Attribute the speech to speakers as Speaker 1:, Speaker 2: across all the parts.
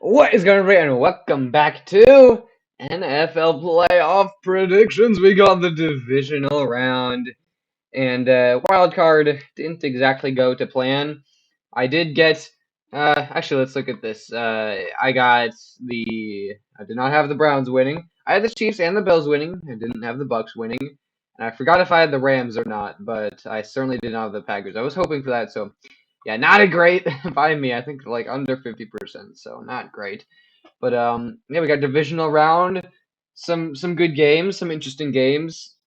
Speaker 1: What is going on, and welcome back to NFL Playoff Predictions. We got the divisional round, and wild card didn't exactly go to plan. I did get. Actually, let's look at this. I did not have the Browns winning. I had the Chiefs and the Bills winning. I didn't have the Bucks winning, and I forgot if I had the Rams or not. But I certainly did not have the Packers. I was hoping for that. So, yeah, not a great by me. I think like under 50%. So not great. But yeah, we got divisional round, some good games, some interesting games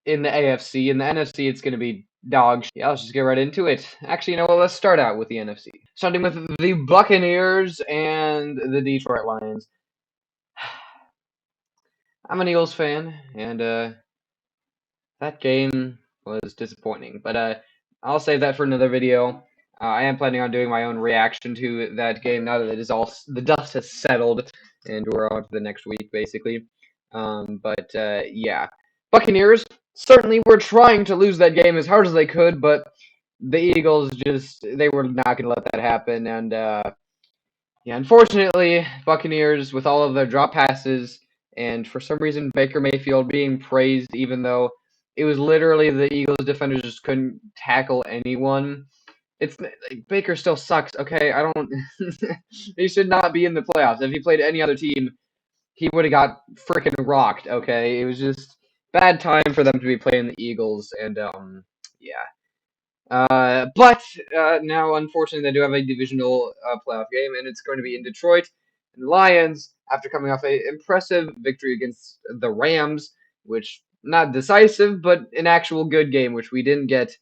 Speaker 1: in the AFC. In the NFC, it's gonna be dog shit. Yeah, let's just get right into it. Actually, you know what? Let's start out with the NFC. Starting with the Buccaneers and the Detroit Lions. I'm an Eagles fan, and that game was disappointing. But I'll save that for another video. I am planning on doing my own reaction to that game now that it is all the dust has settled and we're on to the next week basically. But yeah, Buccaneers certainly were trying to lose that game as hard as they could, but the Eagles just they were not going to let that happen. And yeah, unfortunately, Buccaneers with all of their drop passes and for some reason Baker Mayfield being praised even though it was literally the Eagles defenders just couldn't tackle anyone. It's like, Baker still sucks. Okay, I don't. He should not be in the playoffs. If he played any other team, he would have got freaking rocked. Okay, it was just bad time for them to be playing the Eagles, and yeah. But now, unfortunately, they do have a divisional playoff game, and it's going to be in Detroit. And the Lions, after coming off a impressive victory against the Rams, which not decisive, but an actual good game, which we didn't get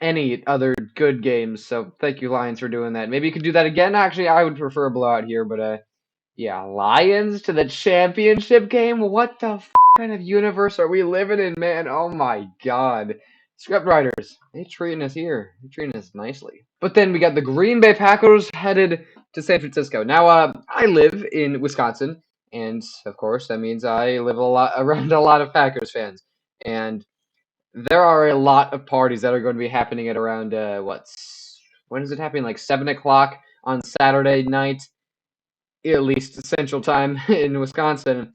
Speaker 1: any other good games. So thank you, Lions, for doing that. Maybe you could do that again. Actually, I would prefer a blowout here, but yeah, Lions to the championship game. What the kind of universe are we living in, man? Oh my God. Script writers, they treating us here. They treating us nicely. But then we got the Green Bay Packers headed to San Francisco. Now, I live in Wisconsin, and of course that means I live a lot around a lot of Packers fans. And there are a lot of parties that are going to be happening at around when is it happening? Like 7 o'clock on Saturday night, at least Central Time in Wisconsin.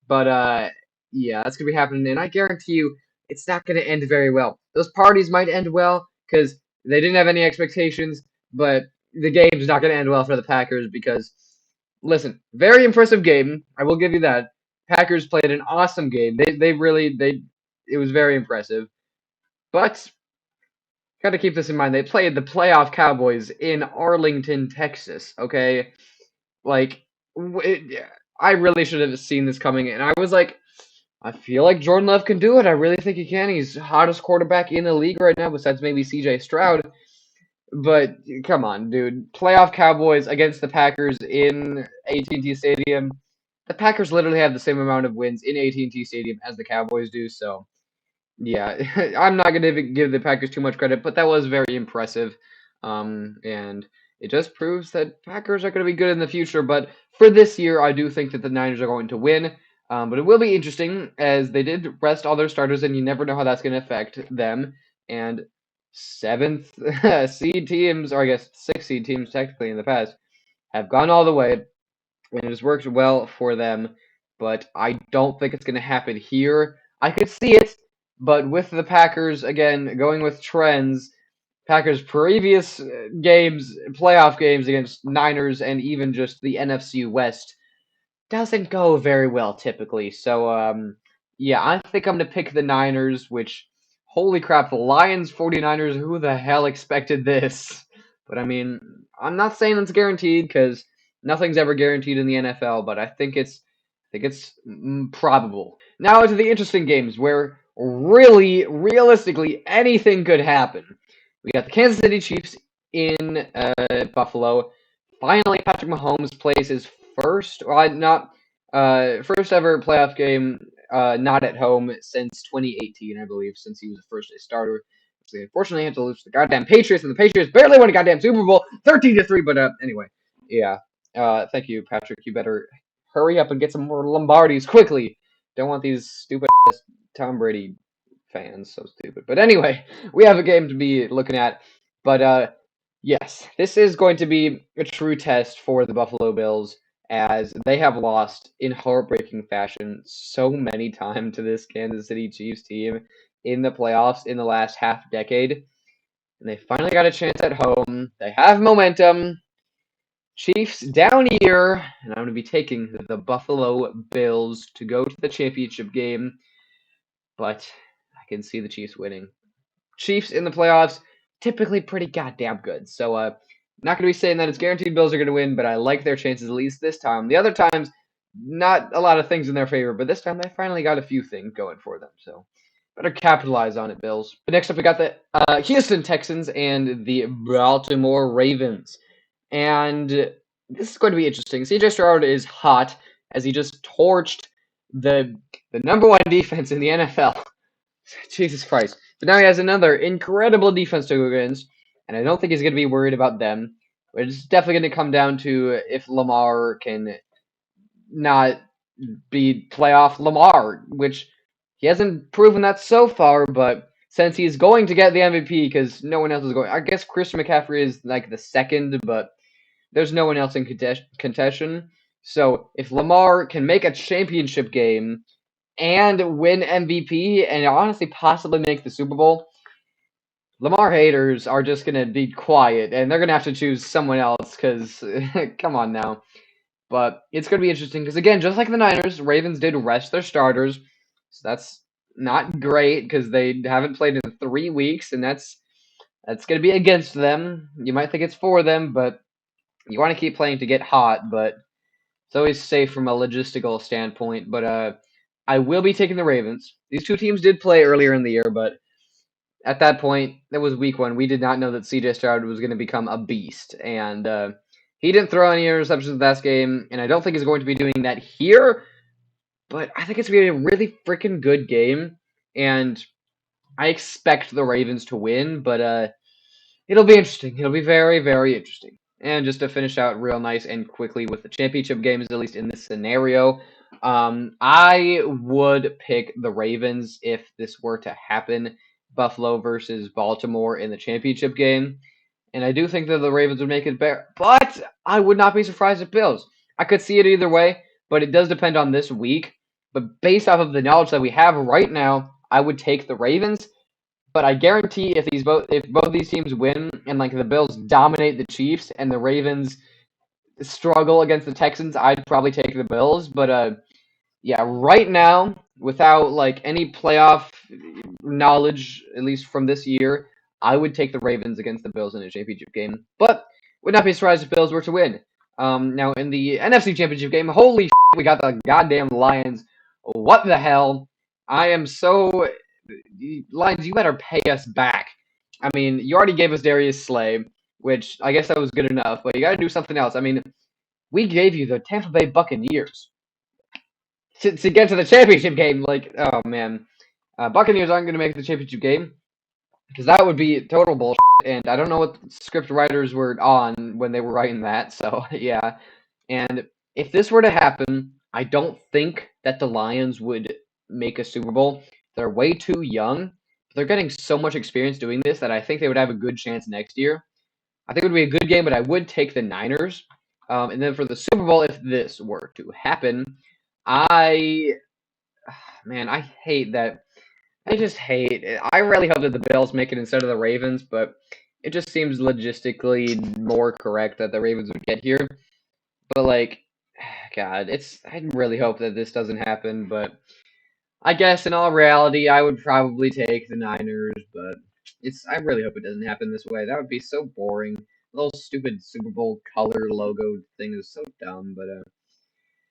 Speaker 1: But yeah, that's gonna be happening, and I guarantee you, it's not gonna end very well. Those parties might end well because they didn't have any expectations, but the game's not gonna end well for the Packers because, listen, very impressive game. I will give you that. Packers played an awesome game. They really they it was very impressive, but got to keep this in mind. They played the playoff Cowboys in Arlington, Texas. Okay, like I really should have seen this coming, and I was like, I feel like Jordan Love can do it. I really think he can. He's the hottest quarterback in the league right now, besides maybe C.J. Stroud. But come on, dude, playoff Cowboys against the Packers in AT&T Stadium. The Packers literally have the same amount of wins in AT&T Stadium as the Cowboys do, so yeah, I'm not going to give the Packers too much credit, but that was very impressive. And it just proves that Packers are going to be good in the future. But for this year, I do think that the Niners are going to win. But it will be interesting as they did rest all their starters, and you never know how that's going to affect them. And seventh seed teams, or I guess 6 seed teams technically in the past, have gone all the way, and it has worked well for them. But I don't think it's going to happen here. I could see it, but with the Packers, again, going with trends, Packers' previous games, playoff games against Niners and even just the NFC West doesn't go very well typically. So, yeah, I think I'm going to pick the Niners, which, holy crap, the Lions 49ers, who the hell expected this? But I mean, I'm not saying it's guaranteed because nothing's ever guaranteed in the NFL, but I think it's probable. Now to the interesting games where really, realistically, anything could happen. We got the Kansas City Chiefs in Buffalo. Finally, Patrick Mahomes plays his first ever playoff game, not at home since 2018, I believe, since he was the first day starter. So unfortunately, he had to lose to the goddamn Patriots, and the Patriots barely won a goddamn Super Bowl, 13-3. But anyway, yeah. Thank you, Patrick. You better hurry up and get some more Lombardis quickly. Don't want these stupid Tom Brady fans so stupid. But anyway, we have a game to be looking at. But Yes, this is going to be a true test for the Buffalo Bills as they have lost in heartbreaking fashion so many times to this Kansas City Chiefs team in the playoffs in the last half decade. And they finally got a chance at home. They have momentum. Chiefs down here, and I'm going to be taking the Buffalo Bills to go to the championship game, but I can see the Chiefs winning. Chiefs in the playoffs, typically pretty goddamn good. So, not going to be saying that it's guaranteed Bills are going to win, but I like their chances at least this time. The other times, not a lot of things in their favor, but this time they finally got a few things going for them. So, better capitalize on it, Bills. But next up, we got the Houston Texans and the Baltimore Ravens. And this is going to be interesting. CJ Stroud is hot as he just torched the number one defense in the NFL. Jesus Christ. But now he has another incredible defense to go against, and I don't think he's going to be worried about them. But it's definitely going to come down to if Lamar can not be playoff Lamar, which he hasn't proven that so far, but since he's going to get the MVP because no one else is going, I guess Christian McCaffrey is like the second, but there's no one else in contention. So if Lamar can make a championship game and win MVP and honestly possibly make the Super Bowl, Lamar haters are just going to be quiet and they're going to have to choose someone else because, come on now. But it's going to be interesting because, again, just like the Niners, Ravens did rest their starters. So that's not great because they haven't played in 3 weeks, and that's going to be against them. You might think it's for them, but you want to keep playing to get hot, but it's always safe from a logistical standpoint. But I will be taking the Ravens. These two teams did play earlier in the year, but at that point, that was week one. We did not know that CJ Stroud was going to become a beast, and he didn't throw any interceptions last game, and I don't think he's going to be doing that here. But I think it's going to be a really freaking good game, and I expect the Ravens to win. But it'll be interesting. It'll be very, very interesting. And just to finish out real nice and quickly with the championship games, at least in this scenario, I would pick the Ravens if this were to happen. Buffalo versus Baltimore in the championship game. And I do think that the Ravens would make it better. But I would not be surprised if Bills. I could see it either way, but it does depend on this week. But based off of the knowledge that we have right now, I would take the Ravens. But I guarantee if both these teams win and like the Bills dominate the Chiefs and the Ravens struggle against the Texans, I'd probably take the Bills. But yeah, right now, without like any playoff knowledge, at least from this year, I would take the Ravens against the Bills in a championship game. But would not be surprised if Bills were to win. Now in the NFC Championship game, holy shit, we got the goddamn Lions. What the hell? I am so Lions. You better pay us back. I mean, you already gave us Darius Slay, which I guess that was good enough, but you got to do something else. I mean, we gave you the Tampa Bay Buccaneers to get to the championship game. Like, oh man, Buccaneers aren't going to make the championship game because that would be total bullshit. And I don't know what script writers were on when they were writing that. So yeah, and if this were to happen, I don't think that the Lions would make a Super Bowl. They're way too young. They're getting so much experience doing this that I think they would have a good chance next year. I think it would be a good game, but I would take the Niners. And then for the Super Bowl, if this were to happen, I man, I hate that. I just hate it. I really hope that the Bills make it instead of the Ravens, but it just seems logistically more correct that the Ravens would get here. But like, God, I really hope that this doesn't happen, but I guess in all reality, I would probably take the Niners, but I really hope it doesn't happen this way. That would be so boring. The little stupid Super Bowl color logo thing is so dumb, but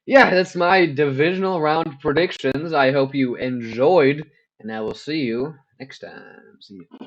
Speaker 1: yeah, that's my divisional round predictions. I hope you enjoyed, and I will see you next time. See you.